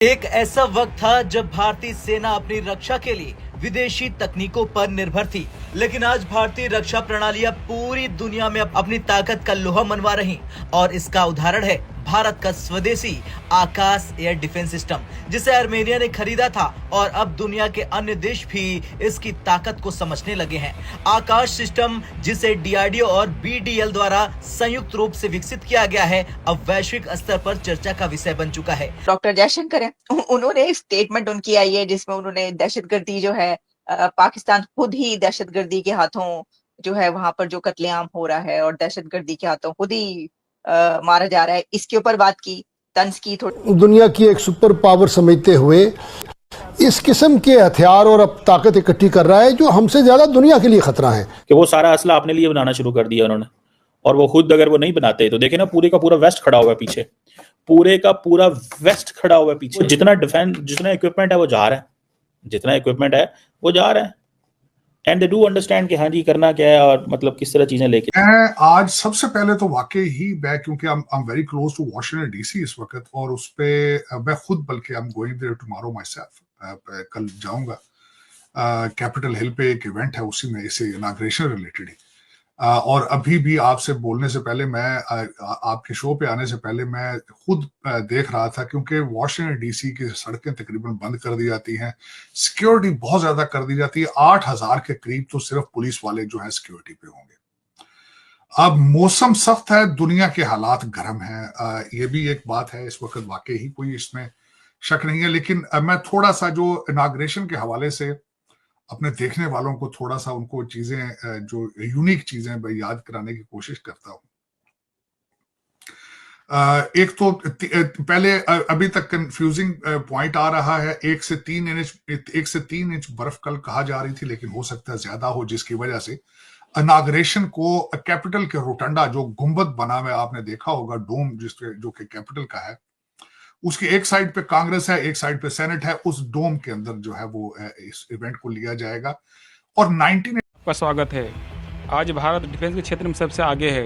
एक ऐसा वक्त था जब भारतीय सेना अपनी रक्षा के लिए विदेशी तकनीकों पर निर्भर थी, लेकिन आज भारतीय रक्षा प्रणालियां पूरी दुनिया में अपनी ताकत का लोहा मनवा रही और इसका उदाहरण है भारत का स्वदेशी आकाश एयर डिफेंस सिस्टम, जिसे आर्मेनिया ने खरीदा था और अब दुनिया के अन्य देश भी इसकी ताकत को समझने लगे हैं। आकाश सिस्टम, जिसे डीआरडीओ और बीडीएल द्वारा संयुक्त रूप से विकसित किया गया है, अब वैश्विक स्तर पर चर्चा का विषय बन चुका है। डॉक्टर जयशंकर है, उन्होंने एक स्टेटमेंट उनकी आई है जिसमें उन्होंने दहशतगर्दी जो है पाकिस्तान खुद ही दहशतगर्दी के हाथों जो है वहां पर जो कत्लेआम हो रहा है और दहशतगर्दी के हाथों खुद ही मारा जा रहा है, इसके ऊपर बात की, तंज की थोड़ी। दुनिया की एक सुपर पावर समझते हुए इस किस्म के हथियार और अब ताकत इकट्ठी कर रहा है जो हमसे ज्यादा दुनिया के लिए खतरा है। कि वो सारा असला अपने लिए बनाना शुरू कर दिया उन्होंने, और वो खुद अगर वो नहीं बनाते तो देखे ना, पूरे का पूरा वेस्ट खड़ा हुआ है पीछे, पूरे का पूरा वेस्ट खड़ा हुआ है पीछे। जितना डिफेंस, जितना इक्विपमेंट है वो जा रहा है, जितना इक्विपमेंट है वो जा रहा है, एंड दे डू अंडरस्टैंड कि हाँ जी करना क्या है और मतलब किस तरह चीजें लेके। मैं आज सबसे पहले तो वाकई ही मैं, क्योंकि I am very close to Washington DC इस वक्त, और उस पे मैं खुद बल्कि I am going there tomorrow myself, कल जाऊंगा। कैपिटल हिल पे एक इवेंट है, उसी में इसे इनाग्रेशन रिलेटेड ही। और अभी भी आपसे बोलने से पहले, मैं आपके शो पे आने से पहले मैं खुद देख रहा था, क्योंकि वॉशिंगटन डीसी की सड़कें तकरीबन बंद कर दी जाती हैं, सिक्योरिटी बहुत ज्यादा कर दी जाती है, 8,000 के करीब तो सिर्फ पुलिस वाले जो है सिक्योरिटी पे होंगे। अब मौसम सख्त है, दुनिया के हालात गर्म हैं, ये भी एक बात है इस वक्त, वाकई ही कोई इसमें शक नहीं है। लेकिन मैं थोड़ा सा जो इनाग्रेशन के हवाले से अपने देखने वालों को थोड़ा सा उनको चीजें, जो यूनिक चीजें याद कराने की कोशिश करता हूं। एक तो पहले अभी तक कंफ्यूजिंग पॉइंट आ रहा है, 1 से 3 इंच बर्फ कल कहा जा रही थी, लेकिन हो सकता है ज्यादा हो, जिसकी वजह से इनाग्रेशन को कैपिटल के रोटंडा, जो गुंबद बना हुआ आपने देखा होगा, डोम जो कि कैपिटल का है, उसकी एक साइड पे कांग्रेस है, एक साइड पे सेनेट है, उस डोम के अंदर जो है वो इस इवेंट को लिया जाएगा। और 19 का स्वागत है। आज भारत डिफेंस के क्षेत्र में सबसे आगे है।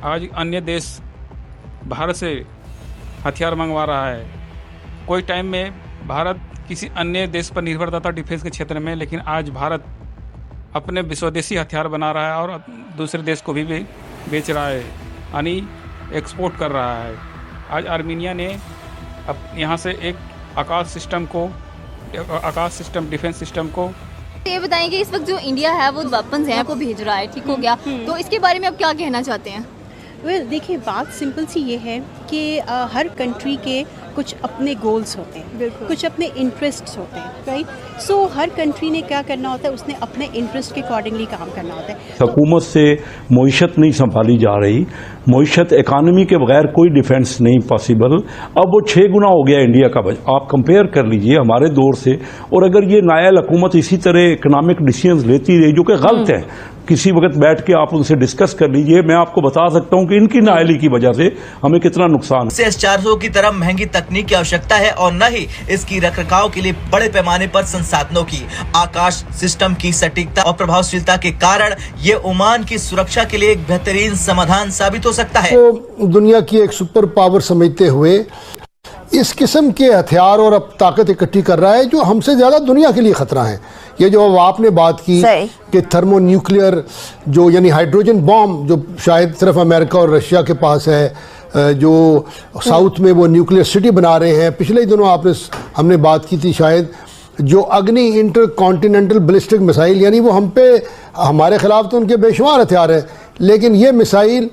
आज अन्य देश भारत से हथियार मंगवा रहा है। कोई टाइम में भारत किसी अन्य देश पर निर्भरता था डिफेंस के क्षेत्र में, लेकिन आज भारत अपने स्वदेशी हथियार बना रहा है और दूसरे देश को भी बेच रहा है, यानी एक्सपोर्ट कर रहा है। आज आर्मेनिया ने अब यहाँ से एक आकाश सिस्टम डिफेंस सिस्टम को। ये बताएं कि इस वक्त जो इंडिया है वो वेपन्स हैं को भेज रहा है, ठीक हो गया, तो इसके बारे में आप क्या कहना चाहते हैं? देखिए, बात सिंपल सी ये है कि हर कंट्री के कुछ अपने गोल्स होते हैं, कुछ अपने इंटरेस्ट्स होते हैं, राइट। सो हर कंट्री ने क्या करना होता है, उसने अपने इंटरेस्ट के अकॉर्डिंगली काम करना होता है। हुकूमत से मईशत नहीं संभाली जा रही, मईशत इकानमी के बगैर कोई डिफेंस नहीं पॉसिबल। अब वो 6 गुना हो गया इंडिया का बजट, आप कंपेयर कर लीजिए हमारे दौर से। और अगर ये नायल हुकूमत इसी तरह इकनॉमिक डिसीजंस लेती रही जो कि गलत है, किसी वक्त बैठ के आप उनसे डिस्कस कर लीजिए, मैं आपको बता सकता हूं कि इनकी नाअहली की वजह से हमें कितना नुकसान है। CS-400 की तरह महंगी तकनीक की आवश्यकता है और न ही इसकी रखरखाव के लिए बड़े पैमाने पर संसाधनों की। आकाश सिस्टम की सटीकता और प्रभावशीलता के कारण ये ओमान की सुरक्षा के लिए एक बेहतरीन समाधान साबित हो सकता है। तो दुनिया की एक सुपर पावर समझते हुए इस किस्म के हथियार और अब ताकत इकट्ठी कर रहा है जो हमसे ज्यादा दुनिया के लिए खतरा है। ये जो आपने बात की कि थर्मो न्यूक्लियर, जो यानी हाइड्रोजन बॉम्ब, जो शायद सिर्फ अमेरिका और रशिया के पास है, जो साउथ में वो न्यूक्लियर सिटी बना रहे हैं। पिछले दिनों हमने बात की थी शायद, जो अग्नि इंटर कॉन्टिनेंटल बैलिस्टिक मिसाइल, यानी वो हम पे, हमारे खिलाफ तो उनके बेशुमार हथियार हैं, लेकिन ये मिसाइल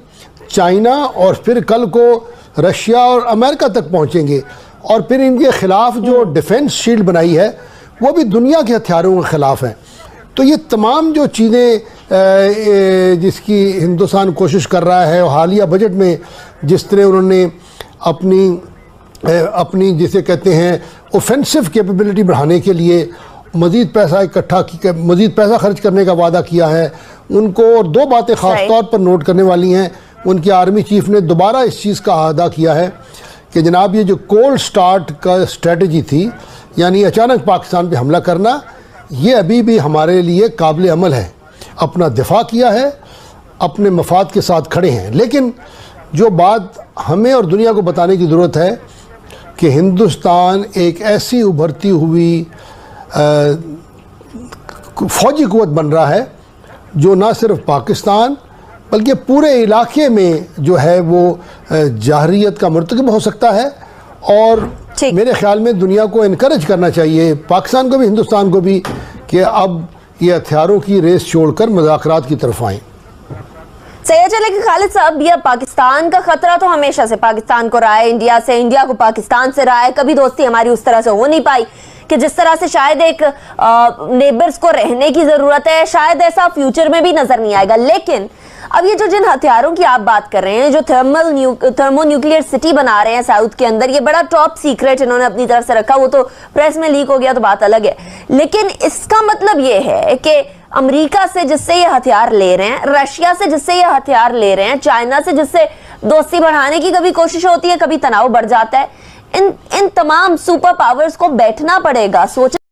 चाइना और फिर कल को रशिया और अमेरिका तक पहुंचेंगे। और फिर इनके खिलाफ जो डिफेंस शील्ड बनाई है वो भी दुनिया के हथियारों के खिलाफ है। तो ये तमाम जो चीज़ें जिसकी हिंदुस्तान कोशिश कर रहा है, हालिया बजट में जिस तरह उन्होंने अपनी जिसे कहते हैं ऑफेंसिव कैपेबिलिटी बढ़ाने के लिए मज़ीद पैसा खर्च करने का वादा किया है उनको। और 2 बातें ख़ास तौर पर नोट करने वाली हैं। उनके आर्मी चीफ ने दोबारा इस चीज़ का अदा किया है कि जनाब, ये जो कोल्ड स्टार्ट का स्ट्रेटजी थी, यानी अचानक पाकिस्तान पे हमला करना, ये अभी भी हमारे लिए काबिल अमल है। अपना दिफा किया है, अपने मफाद के साथ खड़े हैं। लेकिन जो बात हमें और दुनिया को बताने की ज़रूरत है कि हिंदुस्तान एक ऐसी उभरती हुई फौजी कुव्वत बन रहा है जो ना सिर्फ पाकिस्तान बल्कि पूरे इलाके में जो है वो जाहरियत का मर्तकब हो सकता है। और मेरे ख्याल में दुनिया को इनकरेज करना चाहिए, पाकिस्तान को भी हिंदुस्तान को भी, कि अब ये हथियारों की रेस छोड़कर मुज़ाकरात की तरफ आएँ। सही है। चले कि खालिद साहब, ये पाकिस्तान का खतरा तो हमेशा से पाकिस्तान को रहा है, इंडिया से, इंडिया को पाकिस्तान से रहा है। कभी दोस्ती हमारी उस तरह से हो नहीं पाई कि जिस तरह से शायद एक नेबर्स को रहने की जरूरत है, शायद ऐसा फ्यूचर में भी नजर नहीं आएगा। लेकिन अब ये जो जिन हथियारों की आप बात कर रहे हैं, जो थर्मोन्यूक्लियर सिटी बना रहे हैं साउथ के अंदर, ये बड़ा टॉप सीक्रेट इन्होंने अपनी तरफ से रखा, वो तो प्रेस में लीक हो गया तो बात अलग है। लेकिन इसका मतलब ये है कि अमेरिका से जिससे ये हथियार ले रहे हैं, रशिया से जिससे ये हथियार ले रहे हैं, चाइना से जिससे दोस्ती बढ़ाने की कभी कोशिश होती है, कभी तनाव बढ़ जाता है, इन तमाम सुपर पावर्स को बैठना पड़ेगा, सोचना